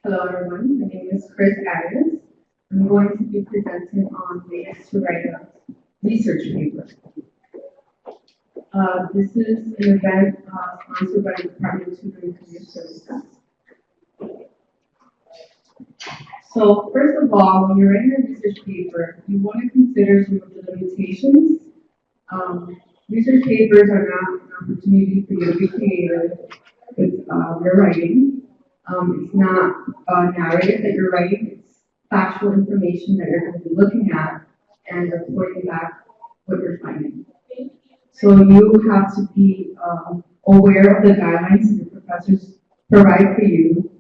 Hello everyone, my name is Chris Arias. I'm going to be presenting on ways to write a research paper. This is an event sponsored by the Department of Tutoring and Career Services. So first of all, when you're writing a research paper, you want to consider some of the limitations. Research papers are not an opportunity for you to be creative with your writing. It's not a narrative that you're writing, it's factual information that you're going to be looking at and reporting back what you're finding. So you have to be aware of the guidelines that your professors provide for you,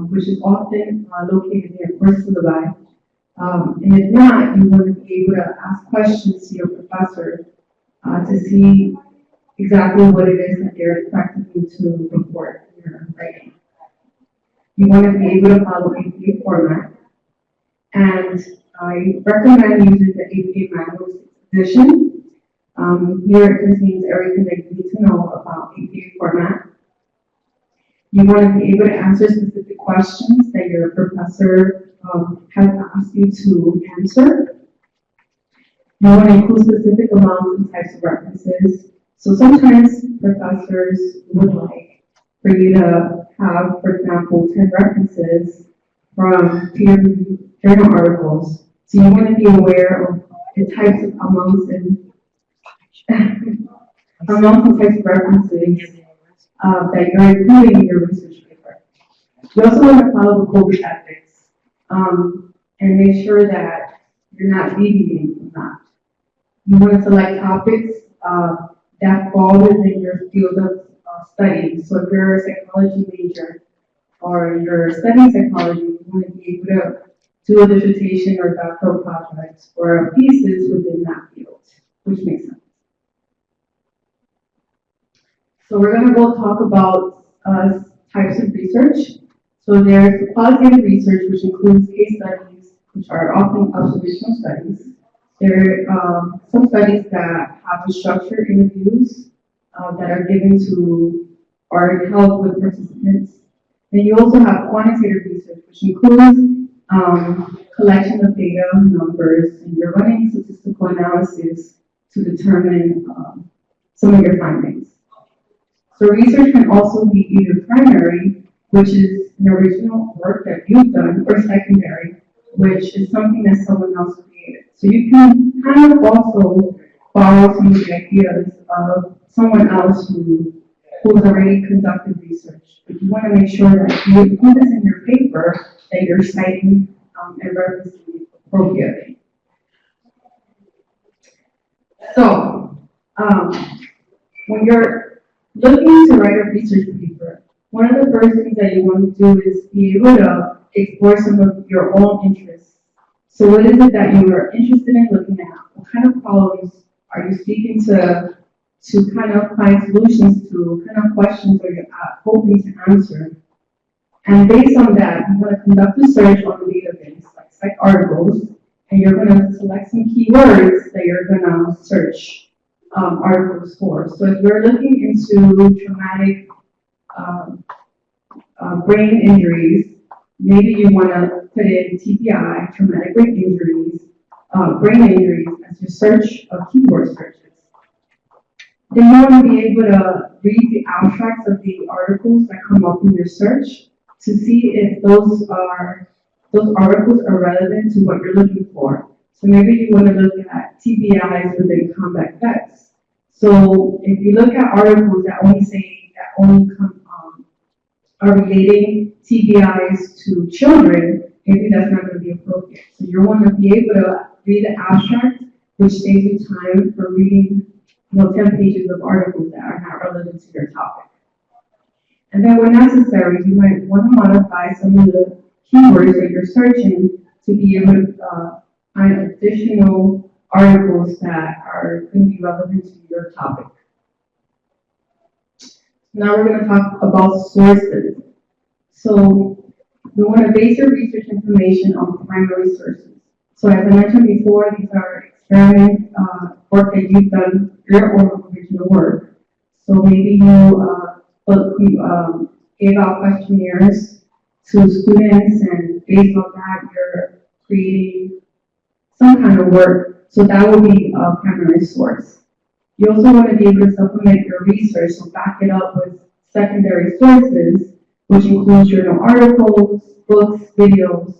which is often located in your course syllabi. And if not, you want to be able to ask questions to your professor to see exactly what it is that they're expecting you to report in your writing. You want to be able to follow APA format, and I recommend using the APA manual edition. Here it contains everything that you need to know about APA format. You want to be able to answer specific questions that your professor has asked you to answer. You want to include specific amounts and types of references. So sometimes professors would like for you to have, for example, 10 references from peer-reviewed journal articles. So you want to be aware of the types of amounts and types of references that you're including in your research paper. You also want to follow the code of ethics and make sure that you're not deviating from that. You want to select topics that fall within your field of study. So if you're a psychology major or you're studying psychology, you want to be able to do a dissertation or doctoral project or pieces within that field, which makes sense. So we're going to go talk about types of research. So there's the qualitative research, which includes case studies, which are often observational studies. There are some studies that have structured interviews that are given to or held with participants. Then you also have quantitative research, which includes collection of data, numbers, and you're running statistical analysis to determine some of your findings. So research can also be either primary, which is an original work that you've done, or secondary, which is something that someone else created. So you can kind of also borrow some of the ideas of someone else who's already conducted research. But you want to make sure that you include this in your paper, that you're citing and referencing appropriately. So, when you're looking to write a research paper, one of the first things that you want to do is be able to explore some of your own interests. So what is it that you are interested in looking at? What kind of problems are you speaking to kind of find solutions to, kind of questions are you hoping to answer? And based on that, you're going to conduct a search on the database, like articles, and you're going to select some keywords that you're going to search articles for. So if you're looking into traumatic brain injuries, maybe you want to put in TBI, traumatic brain injuries, as your search of keyword searches. Then you want to be able to read the abstracts of the articles that come up in your search to see if those articles are relevant to what you're looking for. So maybe you want to look at TBIs within combat vets. So if you look at articles that only are relating TBIs to children, maybe that's not going to be appropriate. So you want to be able to read the abstract, which saves you time for reading 10 pages of articles that are not relevant to your topic. And then when necessary, you might want to modify some of the keywords that you're searching to be able to find additional articles that are going to be relevant to your topic. Now we're going to talk about sources. So you want to base your research information on primary sources. So as I mentioned before, these are experiment work that you've done, your own original work. So maybe you gave out questionnaires to students, and based on that, you're creating some kind of work. So that will be a primary source. You also want to be able to supplement your research, so back it up with secondary sources, which includes journal articles, books, videos.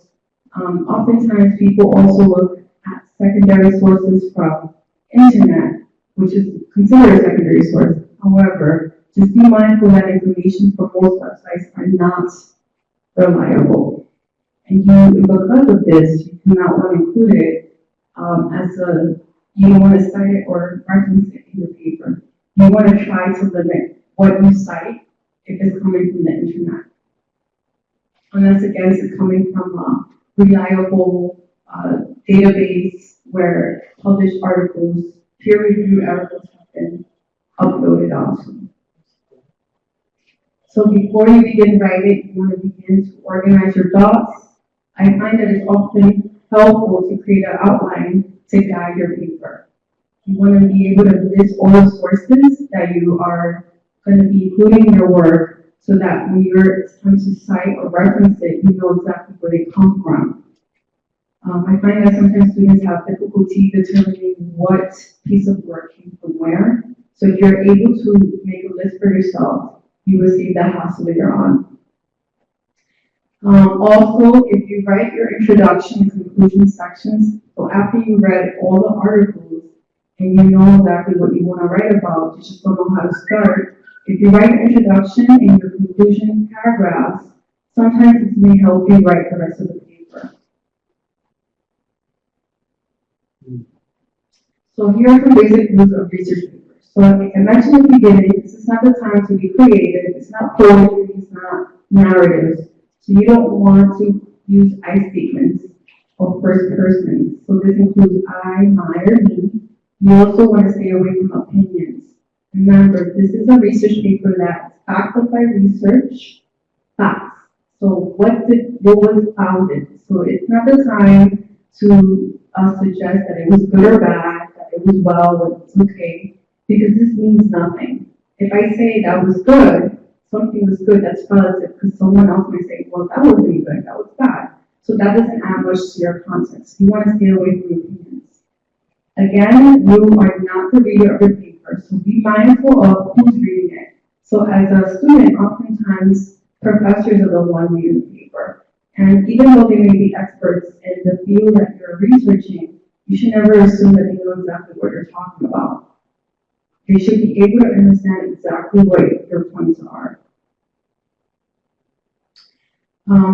Oftentimes, people also look at secondary sources from internet, which is considered a secondary source. However, just be mindful that information from most websites are not reliable. And because of this, you do not want to include it you don't want to cite it or reference it in your paper. You want to try to limit what you cite if it's coming from the internet. Unless, again, it's coming from a reliable database where published articles, peer-reviewed articles have been uploaded onto. So before you begin writing, you want to begin to organize your thoughts. I find that it's often helpful to create an outline to guide your paper. You want to be able to list all the sources that you are going to be including in your work, so that when it's time to cite or reference it, you know exactly where they come from. I find that sometimes students have difficulty determining what piece of work came from where. So if you're able to make a list for yourself, you will save that hassle later on. Also, if you write your introduction and conclusion sections, so after you read all the articles and you know exactly what you want to write about, you just don't know how to start. If you write your introduction and your conclusion paragraphs, sometimes it may help you write the rest of the paper. So here are some basic rules of research papers. So like I mentioned at the beginning, this is not the time to be creative, it's not poetry, it's not narratives. So you don't want to use I statements or first person. So this includes I, my, or me. You also want to stay away from opinions. Remember, this is a research paper that's backed up by research facts. So what was founded? So it's not the time to suggest that it was good or bad, that it was well, or it's okay, because this means nothing. If I say that was good, something was good, that's relative, because someone else may say, well, that wasn't good, that was bad. So that doesn't add much to your context. You want to stay away from opinions. Again, you are not the reader of the paper, so be mindful of who's reading it. So as a student, oftentimes professors are the one reading the paper. And even though they may be experts in the field that you're researching, you should never assume that they know exactly what you're talking about. They should be able to understand exactly what your points are.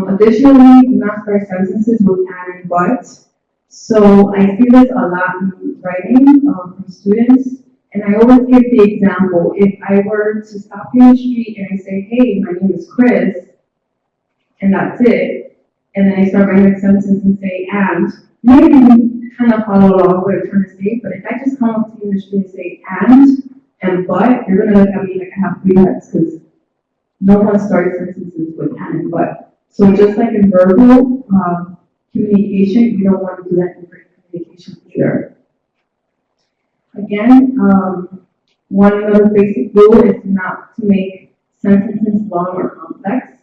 Additionally, do not start sentences with and and but. So I see this a lot in writing from students, and I always give the example. If I were to stop you in the street and I say, hey, my name is Chris, and that's it, and then I start writing a sentence and say and, maybe you kind of follow along what I'm trying to say, but if I just come up to you in the street and say and but, you're going to look at me like I have 3 heads, because no one starts sentences with and but. So just like in verbal communication, you don't want to do that in written communication either. Again, one other basic rule is not to make sentences long or complex.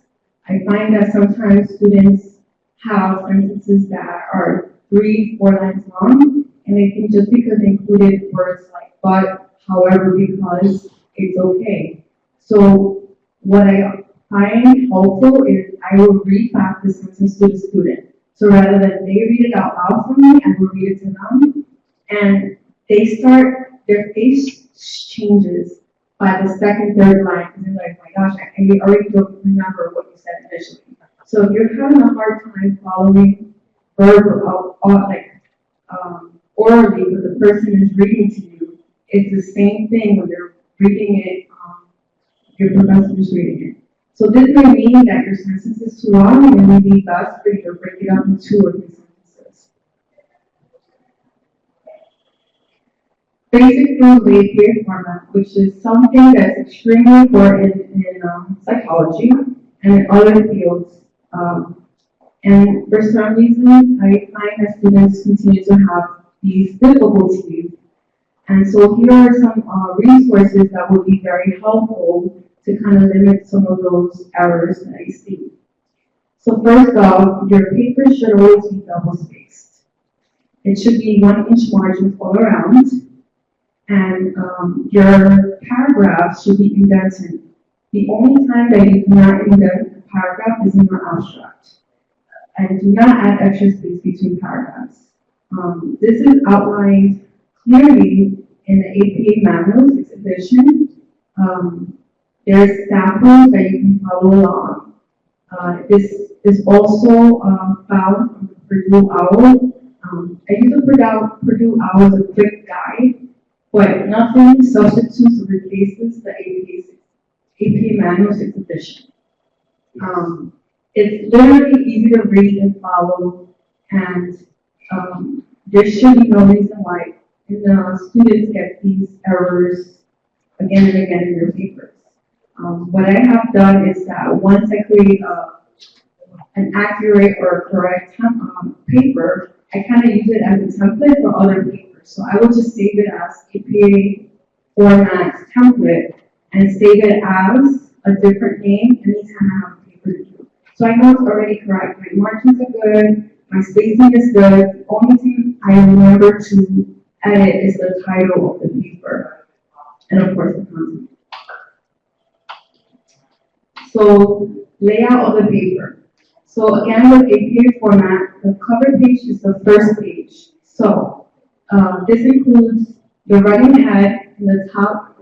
I find that sometimes students have sentences that are 3-4 lines long, and they think just because they included words like but, however, because, it's okay. So what I find helpful is I will read back the sentence to the student. So rather than they read it out loud for me, I will read it to them, and their face changes by the second, third line, because they're like, my gosh, I already don't remember what you said initially. So if you're having a hard time following verbal, orally, but the person is reading to you, it's the same thing when you're reading it, your professor is reading it. So this may mean that your sentence is too long, and it may be best for you to break it up into 2 or 3 sentences. Basic rules of APA format, which is something that's extremely important in psychology and in other fields. And for some reason, I find that students continue to have these difficulties. And so here are some resources that would be very helpful to kind of limit some of those errors that I see. So first off, your paper should always be double spaced. It should be 1-inch margins all around, and your paragraphs should be indented. The only time that you cannot indent a paragraph is in your abstract. And do not add extra space between paragraphs. This is outlined clearly in the APA manual, 6th edition. There's samples that you can follow along. This is also found on the Purdue OWL. I use the Purdue OWL as a quick guide, but nothing substitutes or replaces the APA manual 6th edition. It's literally easy to read and follow, and there should be no reason why students get these errors again and again in their papers. What I have done is that once I create an accurate or correct paper, I kind of use it as a template for other papers. So I will just save it as APA format template and save it as a different name anytime I have a paper to do. So I know it's already correct. My margins are good, my spacing is good. The only thing I remember to edit is the title of the paper, and of course the content. So layout of the paper. So again, with APA format, the cover page is the first page. So this includes the running head in the top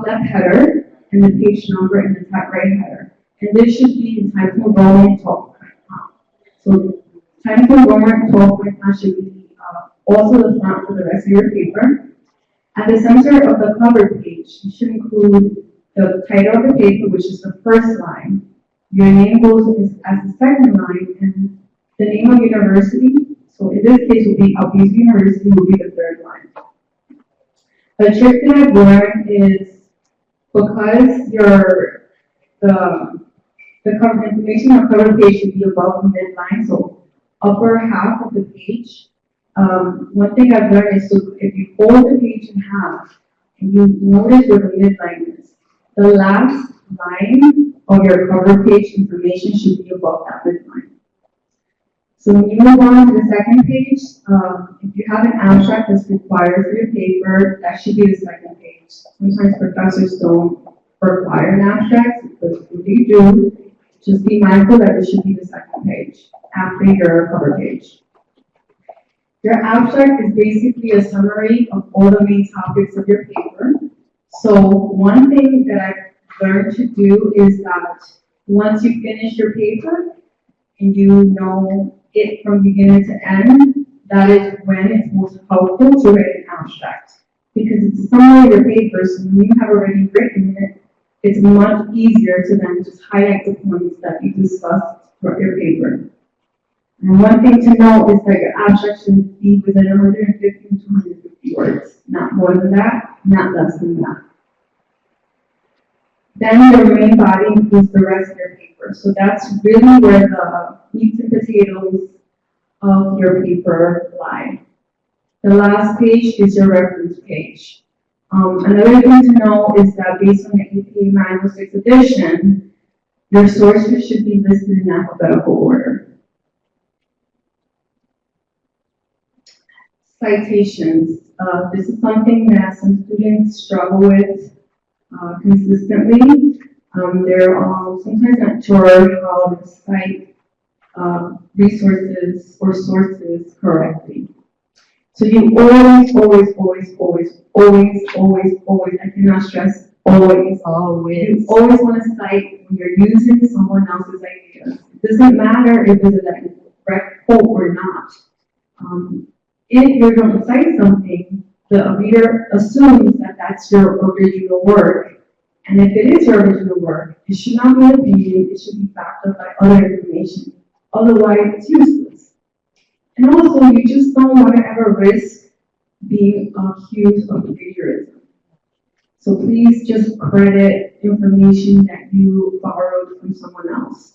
left header, and the page number in the top right header. And this should be in Times New Roman 12 point font. So Times New Roman 12 point font should be also the font for the rest of your paper. At the center of the cover page, you should include the title of the paper, which is the first line. Your name goes as the second line, and the name of university, so in this case will be Albizu University, will be the third line. A trick that I've learned is because the cover information on cover page should be above the midline, so upper half of the page. One thing I've learned is if you fold the page in half and you notice where the midline is, the last line of your cover page information should be above that midline. So when you move on to the second page, if you have an abstract that's required for your paper, that should be the second page. Sometimes professors don't require an abstract, but if you do, just be mindful that it should be the second page after your cover page. Your abstract is basically a summary of all the main topics of your paper. So one thing that I've learned to do is that once you finish your paper and you know it from beginning to end, that is when it's most helpful to write an abstract. Because it's a summary of your paper, so when you have already written it, it's much easier to then just highlight the points that you discussed throughout your paper. And one thing to note is that your abstract should be within 150 to 250 words. Not more than that, not less than that. Then your main body includes the rest of your paper. So that's really where the meat and potatoes of your paper lie. The last page is your reference page. Another thing to know is that based on the APA Manual 6th edition, your sources should be listed in alphabetical order. Citations. This is something that some students struggle with consistently. They're sometimes not sure how to cite resources or sources correctly. So you always, I cannot stress always. You always want to cite when you're using someone else's ideas. It doesn't matter if it's a direct quote or not. If you're going to cite something, the reader assumes that that's your original work. And if it is your original work, it should not be an opinion, it should be backed up by other information. Otherwise, it's useless. And also, you just don't want to ever risk being accused of plagiarism. So please just credit information that you borrowed from someone else.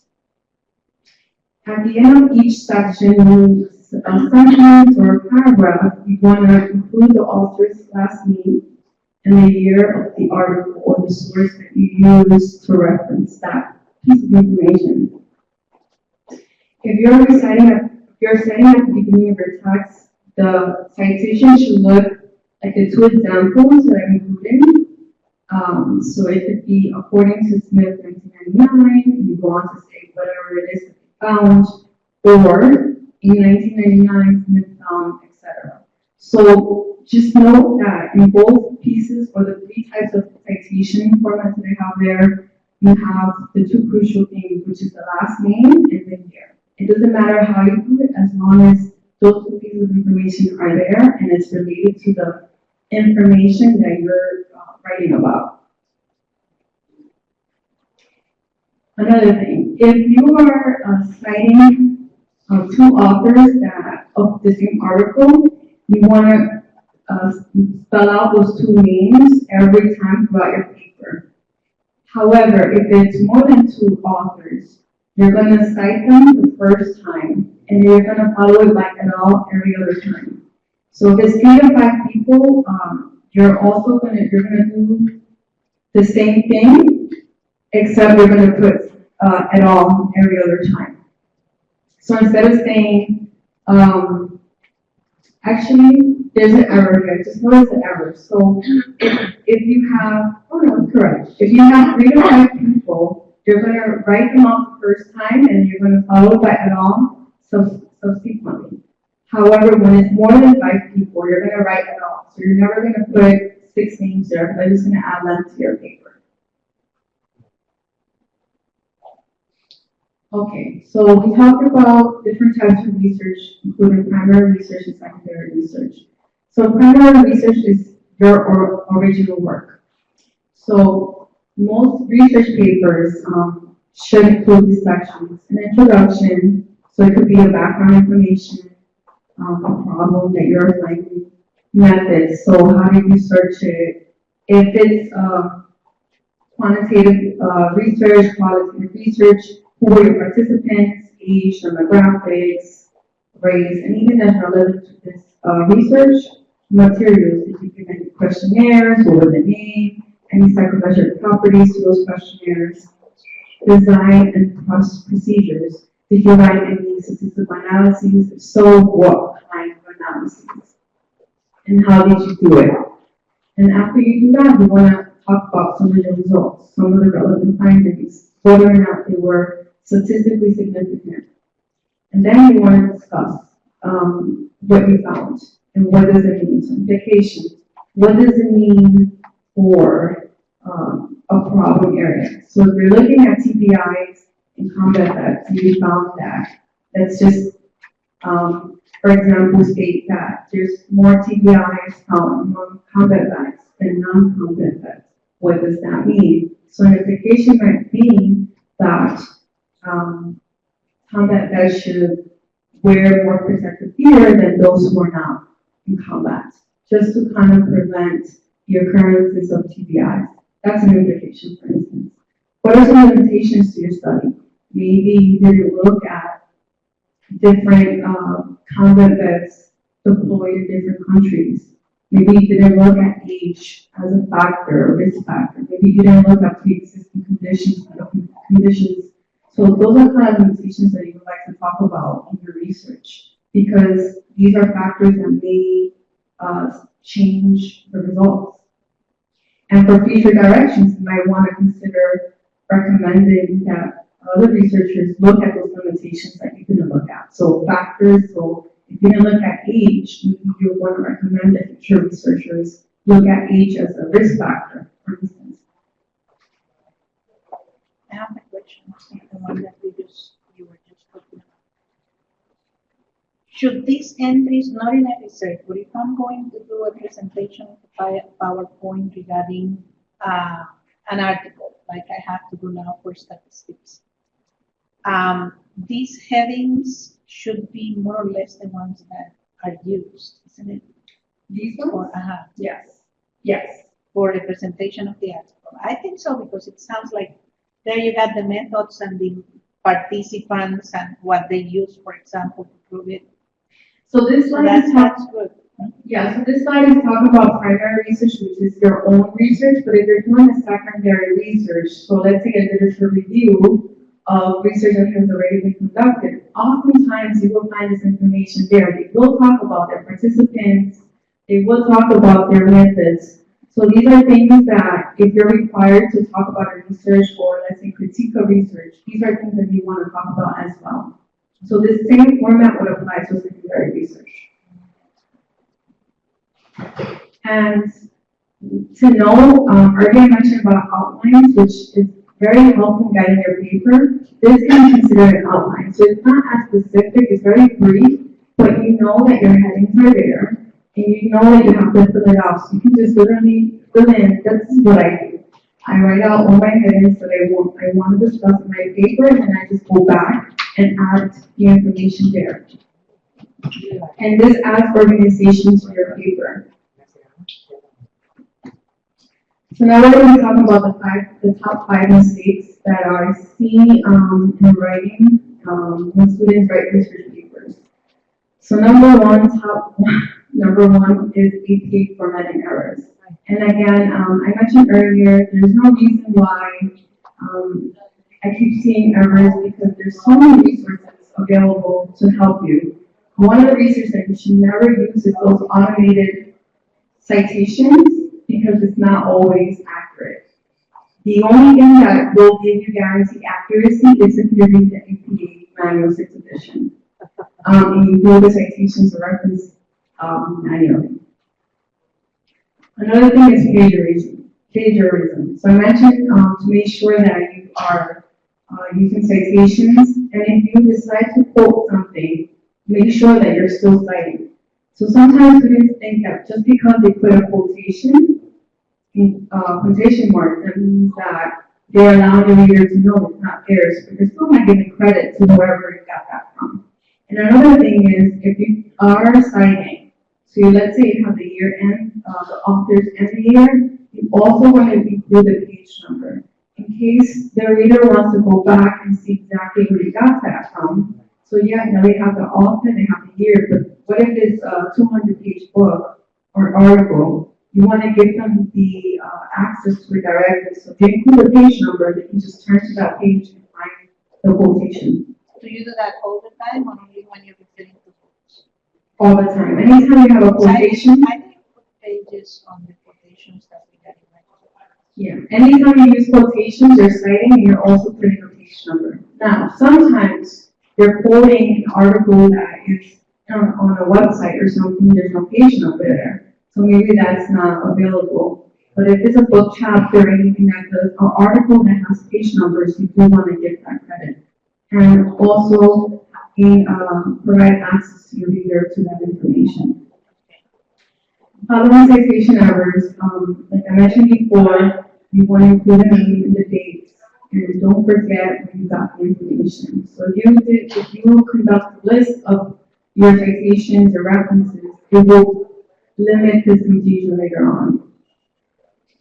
At the end of each section, a sentence or a paragraph, you want to include the author's last name and the year of the article or the source that you use to reference that piece of information. If you're citing at the beginning of your text, the citation should look like the two examples that I'm including. So it could be according to Smith 1999, and you go on to say whatever it is that you found, or in 1999, Smith found, etc. So just note that in both pieces or the three types of citation formats that I have there, you have the two crucial things, which is the last name and the year. It doesn't matter how you do it, as long as those two pieces of information are there and it's related to the information that you're writing about. Another thing, if you are citing two authors that of the same article, you want to spell out those two names every time throughout your paper. However, if it's more than two authors, you're going to cite them the first time, and you're going to follow it by et al. Every other time. So if it's 3 to 5 people, you're going to do the same thing, except you're going to put et al. Every other time. So instead of saying, actually, there's an error here. Just notice the error. So if you have, oh no, it's correct. If you have 3 to 5 people, you're going to write them out the first time, and you're going to follow by et al. Subsequently. However, when it's more than 5 people, you're going to write et al. So you're never going to put 6 names there, because I'm just going to add them to your paper. Okay, so we talked about different types of research, including primary research and secondary research. So primary research is your original work. So most research papers should include these sections: an introduction, so it could be a background information, a problem that you're finding, methods, so how did you search it? If it's quantitative research, qualitative research, who are your participants, age, demographics, race, anything that's relevant to this research. Materials, if you give any questionnaires, what was the name, any psychometric properties to those questionnaires, design and procedures. Did you write any statistical analyses? If so, what kind of analyses? And how did you do it? And after you do that, we want to talk about some of the results, some of the relevant findings, whether or not they were statistically significant. And then you want to discuss what you found and what does it mean. So implications. What does it mean for a problem area? So if you're looking at TBIs and combat bets, and you found that, let's just, for example, state that there's more TBIs found among combat bets than non-combat bets. What does that mean? So an implication might mean that combat vets should wear more protective gear than those who are not in combat, just to kind of prevent the occurrences of TBIs. That's an implication, for instance. What are some limitations to your study? Maybe you didn't look at different combat vets deployed in different countries. Maybe you didn't look at age as a factor, or risk factor. Maybe you didn't look at pre-existing conditions, conditions. So those are kind of limitations that you would like to talk about in your research, because these are factors that may change the results. And for future directions, you might want to consider recommending that other researchers look at those limitations that you didn't look at. So factors, so if you didn't look at age, maybe you want to recommend that future researchers look at age as a risk factor, for instance. I have a question, the one that you were just talking about. Should these entries, not in a research, but if I'm going to do a presentation of a PowerPoint regarding an article, like I have to do now for statistics, these headings should be more or less the ones that are used, isn't it? These ones? Yes. Yes. For the presentation of the article. I think so, because it sounds like there you got the methods and the participants and what they use, for example, to prove it. So this slide that's good. Yeah, so this slide is talking about primary research, which is your own research, but if you're doing a secondary research, so let's say a literature review, of research that has already been conducted. Oftentimes, you will find this information there. They will talk about their participants. They will talk about their methods. So these are things that if you're required to talk about a research or let's say critique of research, these are things that you want to talk about as well. So this same format would apply to secondary research. And to know, earlier I mentioned about outlines, which is very helpful in guiding your paper. This can be considered an outline. So it's not as specific, it's very brief, but you know that your headings are there. And you know that you have to fill it out, so you can just literally fill in. This is what I do. I write out all my headings that I want to discuss in my paper, and then I just go back and add the information there. And this adds organization to your paper. So now we're going to talk about the top 5 mistakes that I see in writing when students write research papers. So number one is APA formatting errors. And again, I mentioned earlier, there's no reason why I keep seeing errors because there's so many resources available to help you. One of the resources that you should never use is those automated citations because it's not always accurate. The only thing that will give you guaranteed accuracy is if you read the APA manual 6th edition. And you do the citations or reference manually. Another thing is plagiarism. So I mentioned to make sure that you are using citations, and if you decide to quote something, make sure that you're still citing. So sometimes students think that just because they put a quotation mark, that means that they're allowing the reader to know it's not theirs, but they're still not giving credit to whoever got that from. And another thing is, if you are citing, so let's say you have the year end, the author's end of the year, you also want to include the page number in case the reader wants to go back and see exactly where you got that from. So yeah, now they have the author, they have the year, but what if it's a 200-page book or article? You want to give them the access to it directly. So if they include the page number, they can just turn to that page and find the quotation. Do you do that all the time or only when you're referring to books? All the time. Anytime you have a quotation. I didn't put pages on the quotations that we got in my book. Yeah. Anytime you use quotations, you're citing and you're also putting a page number. Now, sometimes you're quoting an article that is on a website or something, there's no page number there. So maybe that's not available. But if it's a book chapter or anything like that, an article that has page numbers, you do want to give that credit. And also provide access to your reader to that information. Following citation errors, like I mentioned before, you want to include the name and the dates, and don't forget where you got the information. So if you conduct a list of your citations or references, it will limit this confusion later on.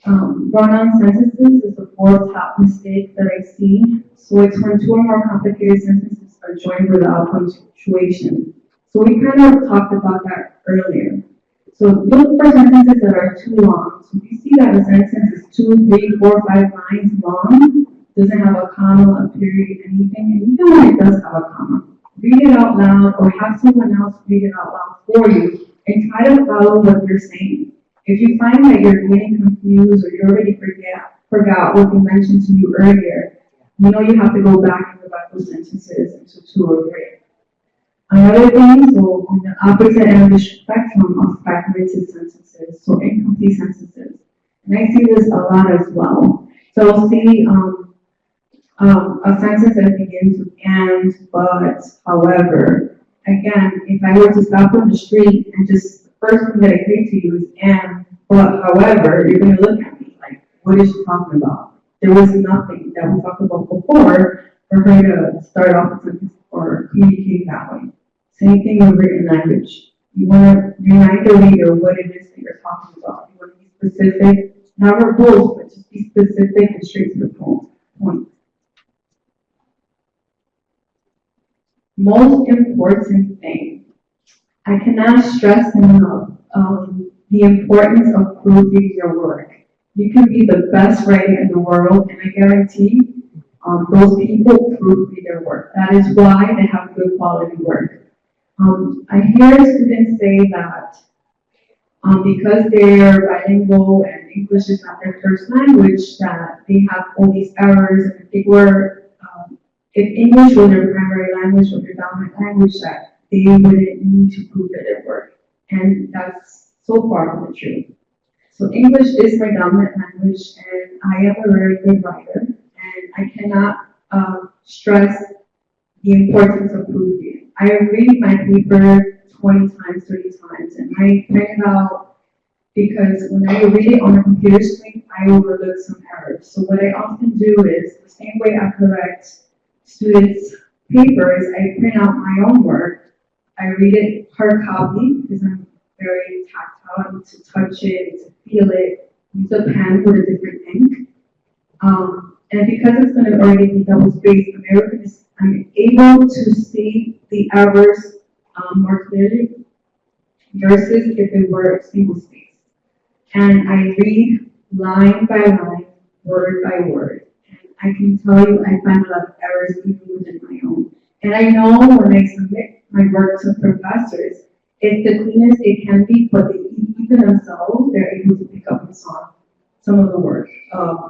Run-on sentences is the 4th top mistake that I see. So it's when 2 or more complicated sentences are joined without punctuation. So we kind of talked about that earlier. So look for sentences that are too long. So if you see that a sentence is 2, 3, 4, 5 lines long, doesn't have a comma, a period, anything, and even when it does have a comma, read it out loud or have someone else read it out loud for you and try to follow what you're saying. If you find that you're getting confused or you already forgot what we mentioned to you earlier, you know you have to go back and divide those sentences into 2 or 3. Another thing, so on the opposite end of the spectrum of fragmented sentences, so incomplete sentences. And I see this a lot as well. So I'll see a sentence that begins with and, but, however. Again, if I were to stop on the street and just, the first thing that I say to you is and, but, however, you're going to look at me like, what is she talking about? There was nothing that we talked about before for her to start off a sentence or communicate that way. Same thing with written language. You want to remind the reader what it is that you're talking about. You want to be specific, not verbose, but just be specific and straight to the point. Most important thing, I cannot stress enough the importance of proofing your work. You can be the best writer in the world, and I guarantee those people proofread their work. That is why they have good quality work. I hear students say that because they're bilingual and English is not their first language, that they have all these errors, and if English was their primary language or their dominant language, that they wouldn't need to proofread their work. And that's so far from the truth. So English is my dominant language, and I am a very good writer, and I cannot stress the importance of proofreading. I read my paper 20 times, 30 times, and I print it out because when I read it on a computer screen, I overlook some errors. So what I often do is, the same way I correct students' papers, I print out my own work. I read it hard copy because I'm very tactile. I need to touch it, I need to feel it, use a pen with a different ink. And because it's going to already be double spaced, I'm able to see the errors more clearly versus if it were single spaced. And I read line by line, word by word. And I can tell you I find a lot of errors even within my own. And I know when I submit my work to professors, it's the cleanest it can be, but even themselves, they're able to pick up on some of the work,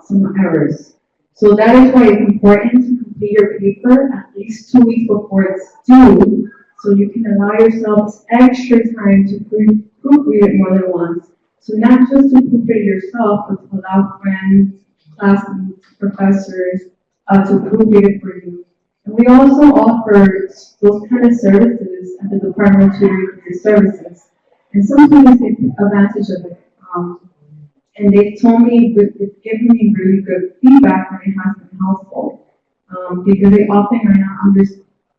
some errors. So that is why it's important to complete your paper at least 2 weeks before it's due, so you can allow yourself extra time to proofread it more than once. So not just to proofread yourself, but to allow friends, classmates, professors to proofread it for you. And we also offer those kind of services at the Department of Tutoring and Services. And some students take advantage of it. And they've told me, they've given me really good feedback, and it has been helpful. Because they often are not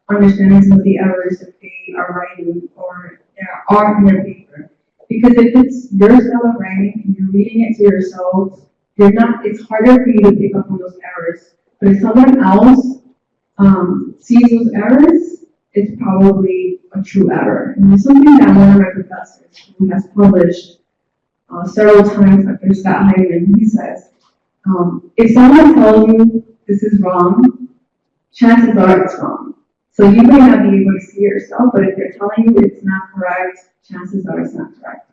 understanding some of the errors that they are writing or there are in their paper. Because if it's your style of writing and you're reading it to yourself, it's harder for you to pick up on those errors. But if someone else sees those errors, it's probably a true error. And it's something that one of my professors, who has published several times after Scott Hyman, he says, if someone tells you this is wrong, chances are it's wrong. So you may not be able to see it yourself, but if they're telling you it's not correct, chances are it's not correct.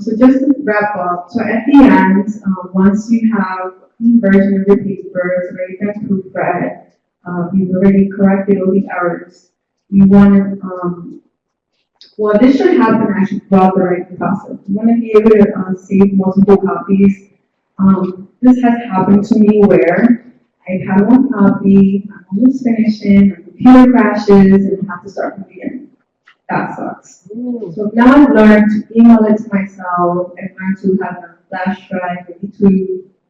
So just to wrap up, so at the end, once you have a clean version of your paper, it's already been proofread, you've already corrected all the errors, you want to, well, this should happen actually throughout the writing process. You want to be able to save multiple copies. This has happened to me where I've had one copy, I'm almost finishing, my computer crashes, and I have to start from the beginning. That sucks. So now I've learned to email it to myself. I've learned to have a flash drive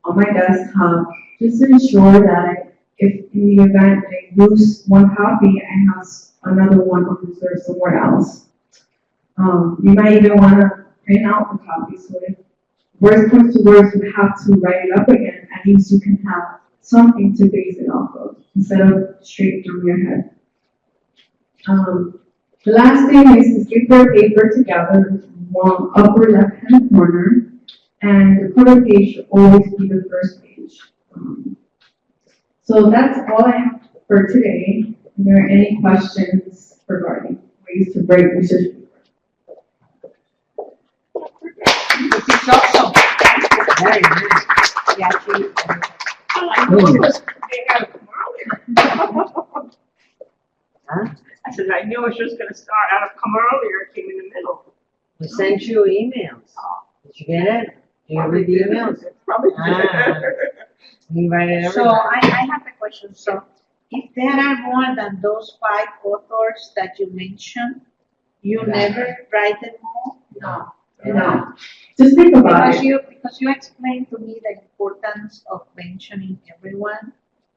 on my desktop, just to ensure that if in the event I lose one copy, I have another one on reserve somewhere else. You might even want to print out the copy, so if worst comes to worst, you have to write it up again, at least you can have something to base it off of, instead of straight from your head. The last thing is to stick your paper together in one upper left-hand corner, and the cover page should always be the first page. So that's all I have for today. Are there any questions regarding ways to write research paper? This is awesome. Very good. Yeah, I knew it was, they had it come earlier. I said, I knew it was just gonna start out of come earlier, it came in the middle. We sent you emails. Did you get it? Do you read the emails? Probably Ah. You write it every So time. I have a question. So if there are more than those 5 authors that you mentioned, you Yeah. never write them all? No. No. Just think about it. Because you explained to me the importance of mentioning everyone,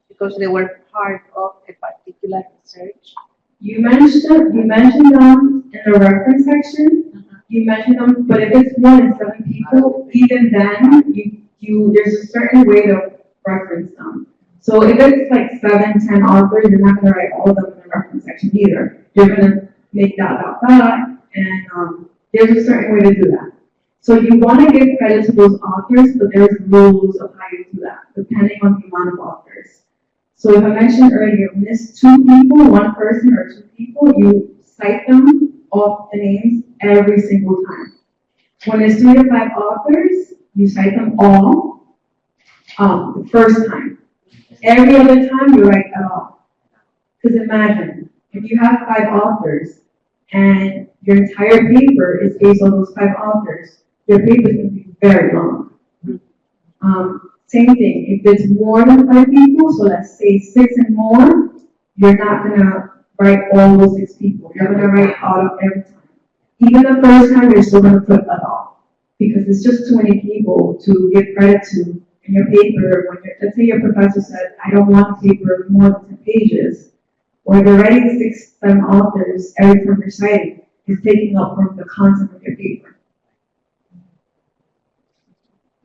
because they were part of a particular research. You mentioned them in the reference section. You mentioned them, but if it's more than 7 people, even then, there's a certain way to reference them. So if it's like 7, 10 authors, you're not gonna write all of them in the reference section either. You're gonna make ... and there's a certain way to do that. So you want to give credit to those authors, but there's rules of how you do that, depending on the amount of authors. So if I mentioned earlier, when it's 2 people, 1 person or 2 people, you cite them off the names every single time. When it's 3 to 5 authors, you cite them all the first time. Every other time, you write at all. Because imagine, if you have 5 authors and your entire paper is based on those 5 authors, your paper is going to be very long. Same thing, if it's more than 5 people, so let's say 6 and more, you're not going to write all those 6 people. You're going to write all of every time. Even the first time, you're still going to put at all. Because it's just too many people to give credit to in your paper. When let's say your professor said, I don't want a paper more than 10 pages, or you're writing 6, 7 authors every time you're citing, it's taking up from the content of your paper.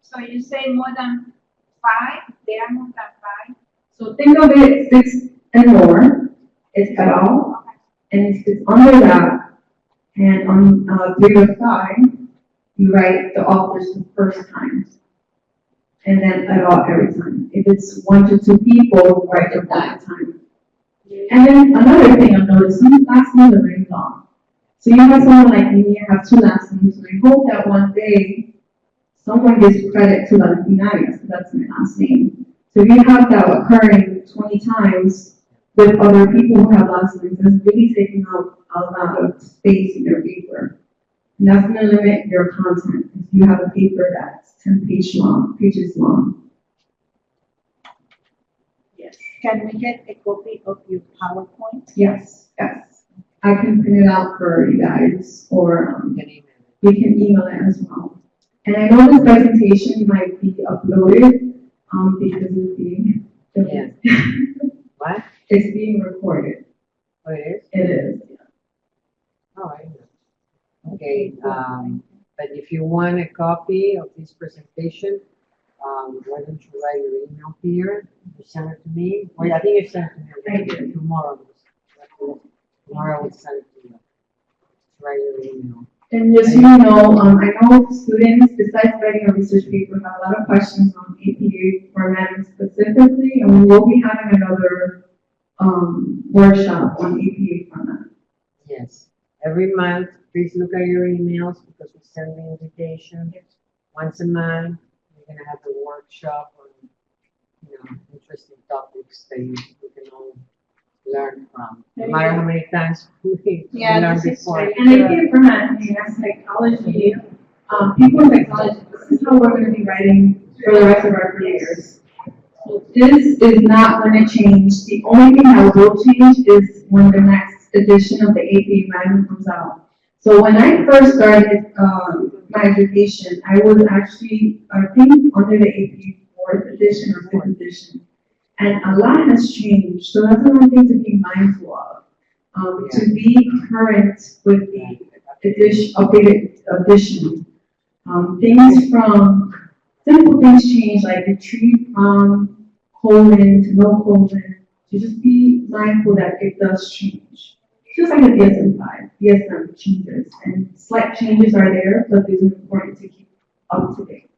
So you say more than 5? There are more than 5? So think of it 6 and more, it's at all, and if it's under that, and on 3 or 5, you write the authors the first time, and then at all every time. If it's 1 to 2 people, you write them all the time. And then another thing I've noticed, some last names are very long. So you have someone like me, I have 2 last names, and I hope that one day someone gives credit to Valentina, because that's my last name. So if you have that occurring 20 times with other people who have last names, it's really taking up a lot of space in your paper. And that's going to limit your content if you have a paper that's 10 pages long. Yes. Can we get a copy of your PowerPoint? Yes. I can print it out for you guys, or we can email it as well. And I know this presentation might be uploaded because it's being What? It's being recorded. Oh, it is? It is. Oh, I know. Okay, but if you want a copy of this presentation, why don't you write your email here? You send it to me. Well, I think you send it to me I did. tomorrow. Tomorrow I will send it to you. Write your email. And just so you know, I know students, besides writing a research paper, have a lot of questions on APA formatting specifically, and we will be having another workshop on APA format. Yes. Every month, please look at your emails because we send the invitation. Once a month, we're gonna have a workshop on, interesting topics that you can all learn from. No matter how many times we learn before. And APA format, I mean, that's psychology, people in psychology, this is how we're gonna be writing for the rest of our careers. So this is not gonna change. The only thing that will change is when the next edition of the APA manual comes out. So when I first started my education, I was actually, I think, under the APA 4th edition or 5th edition. And a lot has changed, so that's another thing to be mindful of. To be current with the updated edition. Things from, simple things change, like retrieve from colon to no colon, to just be mindful that it does change. Just like the DSM-5, DSM changes, and slight changes are there, but it's important to keep up to date.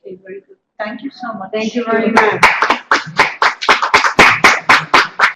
Okay, very good. Thank you so much. Thank you very much.